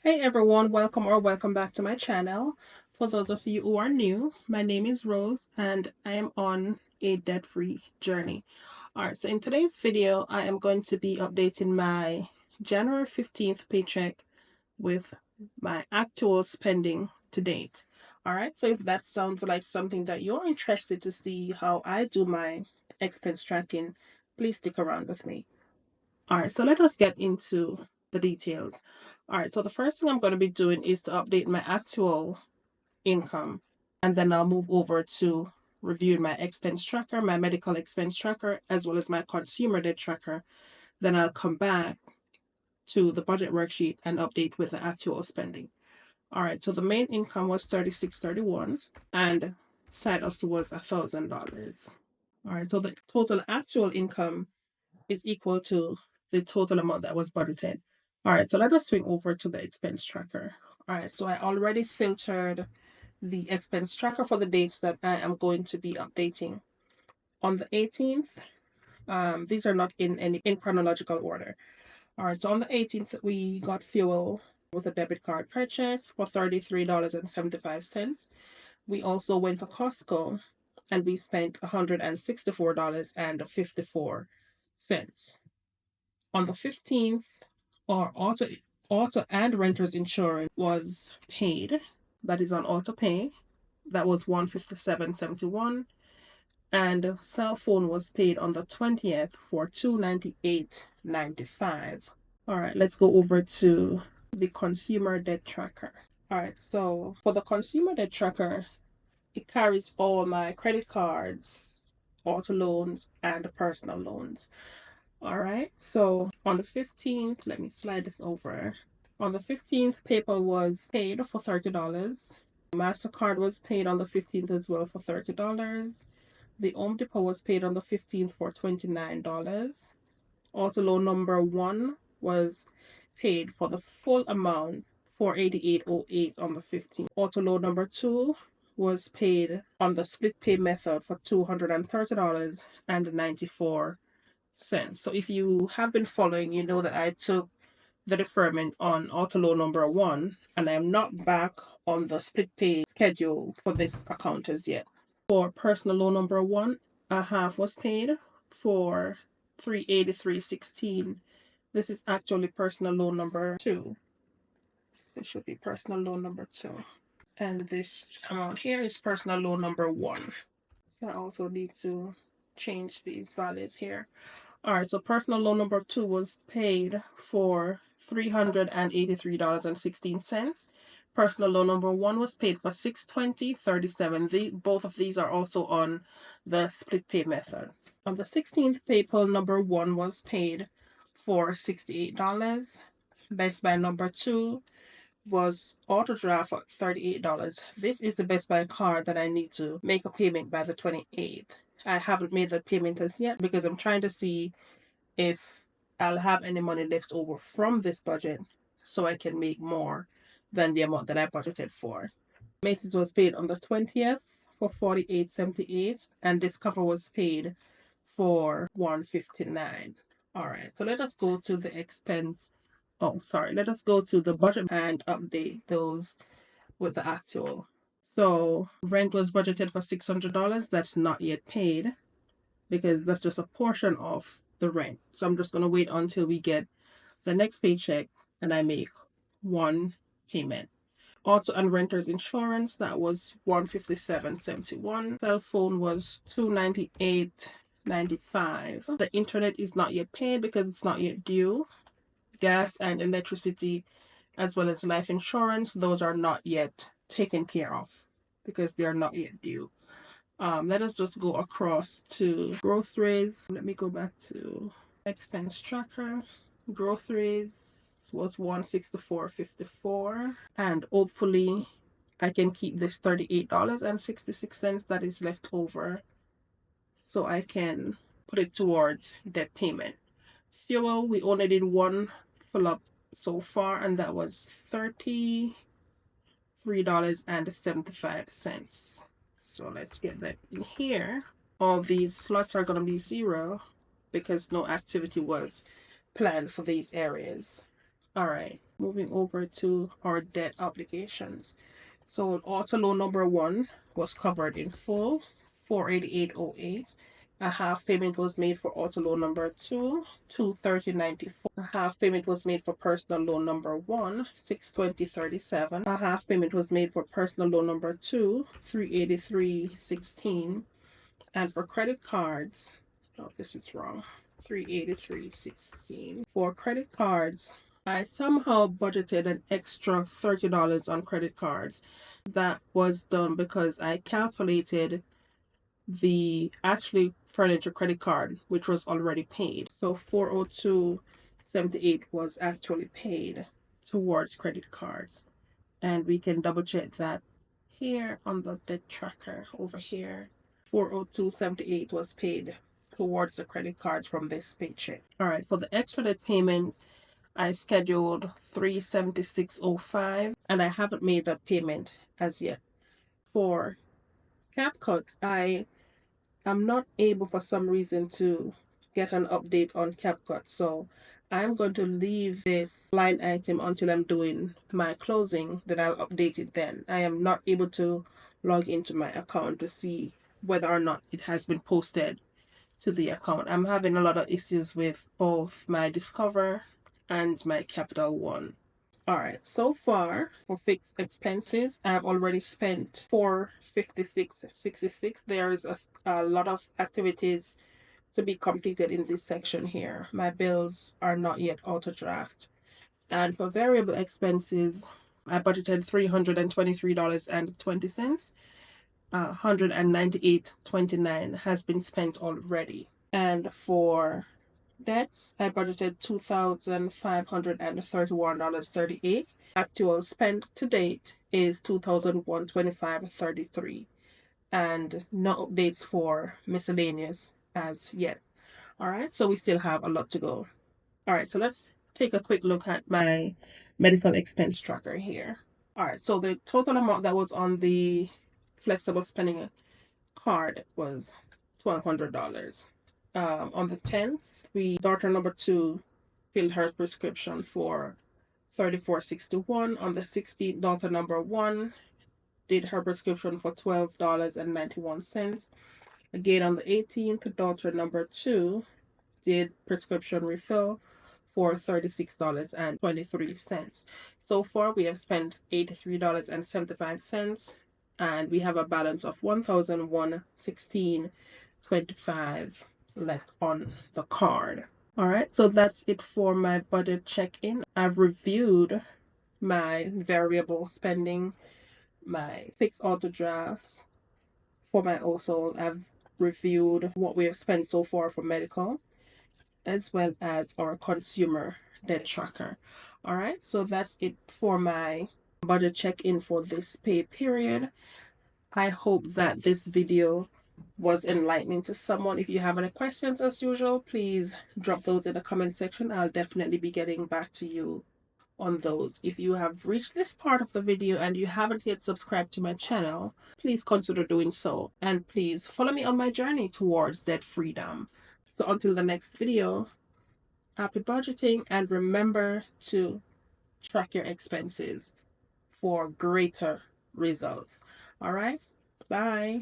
Hey everyone, welcome back to my channel. For those of you who are new, my name is Rose and I am on a debt-free journey. Alright, so in today's video, I am going to be updating my January 15th paycheck with my actual spending to date. Alright, so if that sounds like something that you're interested to see how I do my expense tracking, please stick around with me. All right, so let us get into the details. All right, so the first thing I'm going to be doing is to update my actual income, and then I'll move over to reviewing my expense tracker, my medical expense tracker, as well as my consumer debt tracker. Then I'll come back to the budget worksheet and update with the actual spending. All right, so the main income was $36.31 and side hustle was $1,000. All right, so the total actual income is equal to the total amount that was budgeted. All right, so let us swing over to the expense tracker. All right, so I already filtered the expense tracker for the dates that I am going to be updating. On the 18th, these are not in chronological order. All right, so on the 18th, we got fuel with a debit card purchase for $33.75. We also went to Costco and we spent $164.54. On the 15th, our auto and renter's insurance was paid. That is on auto pay. That was $157.71. And cell phone was paid on the 20th for $298.95. All right, let's go over to the consumer debt tracker. All right, so for the consumer debt tracker, it carries all my credit cards, auto loans, and personal loans. All right, so on the 15th, let me slide this over. On the 15th, PayPal was paid for $30. MasterCard was paid on the 15th as well for $30. The Home Depot was paid on the 15th for $29. Auto loan number one was paid for the full amount for $88.08 on the 15th. Auto loan number two was paid on the split pay method for $230.94. So if you have been following, you know that I took the deferment on auto loan number one, and I'm not back on the split pay schedule for this account as yet. For personal loan number one, a half was paid for $383.16. This is actually personal loan number two. This should be personal loan number two. And this amount here is personal loan number one. So I also need to change these values here. All right, so personal loan number two was paid for $383.16. Personal loan number one was paid for $620.37. Both of these are also on the split pay method. On the 16th, PayPal number one was paid for $68. Best Buy number two was auto draft for $38. This is the Best Buy card that I need to make a payment by the 28th. I haven't made the payment as yet because I'm trying to see if I'll have any money left over from this budget so I can make more than the amount that I budgeted for. Macy's was paid on the 20th for $48.78 and Discover was paid for $159. All right, so let us go to the expense. Oh, sorry. Let us go to the budget and update those with the actual. So rent was budgeted for $600. That's not yet paid because that's just a portion of the rent. So I'm just going to wait until we get the next paycheck and I make one payment. Auto and renter's insurance, that was $157.71. Cell phone was $298.95. The internet is not yet paid because it's not yet due. Gas and electricity, as well as life insurance, those are not yet taken care of because they are not yet due. Let us just go across to groceries. Let me go back to expense tracker. Groceries was $164.54, and hopefully I can keep this $38.66 that is left over so I can put it towards debt payment. Fuel, we only did one fill up so far, and that was $33.75. So let's get that in here. All these slots are going to be zero because no activity was planned for these areas. All right, moving over to our debt obligations. So auto loan number one was covered in full, 488.08. A half payment was made for auto loan number two, 230.94. A half payment was made for personal loan number one, 620.37. A half payment was made for personal loan number two, 383.16. And for credit cards, oh, this is wrong. 383.16. For credit cards, I somehow budgeted an extra $30 on credit cards. That was done because I calculated the actually furniture credit card, which was already paid. So 402.78 was actually paid towards credit cards. And we can double check that here on the debt tracker over here. 402.78 was paid towards the credit cards from this paycheck. All right, for the extra debt payment, I scheduled 376.05 and I haven't made that payment as yet. For CapCut, I am not able for some reason to get an update on CapCut, so I'm going to leave this line item until I'm doing my closing, then I'll update it then. I am not able to log into my account to see whether or not it has been posted to the account. I'm having a lot of issues with both my Discover and my Capital One. All right, so far for fixed expenses, I've already spent $456.66. There is a lot of activities to be completed in this section here. My bills are not yet auto draft. And for variable expenses, I budgeted $323.20. 198.29 has been spent already. And for debts, I budgeted $2,531.38. Actual spent to date is $2,125.33. And no updates for miscellaneous as yet. All right, so we still have a lot to go. All right, so let's take a quick look at my medical expense tracker here. All right, so the total amount that was on the flexible spending card was $1,200. On the 10th, daughter number two filled her prescription for $34.61. On the 16th, daughter number one did her prescription for $12.91. Again, on the 18th, daughter number two did prescription refill for $36.23. So far, we have spent $83.75, and we have a balance of $1,116.25 left on the card. All right, so that's it for my budget check-in. I've reviewed my variable spending, my fixed auto drafts for my OSOL. I've reviewed what we have spent so far for medical, as well as our consumer debt tracker. All right, so that's it for my budget check-in for this pay period. I hope that this video was enlightening to someone. If you have any questions, as usual, please drop those in the comment section. I'll definitely be getting back to you on those. If you have reached this part of the video and you haven't yet subscribed to my channel, please consider doing so. And please follow me on my journey towards debt freedom. So until the next video, happy budgeting, and remember to track your expenses for greater results. All right, bye.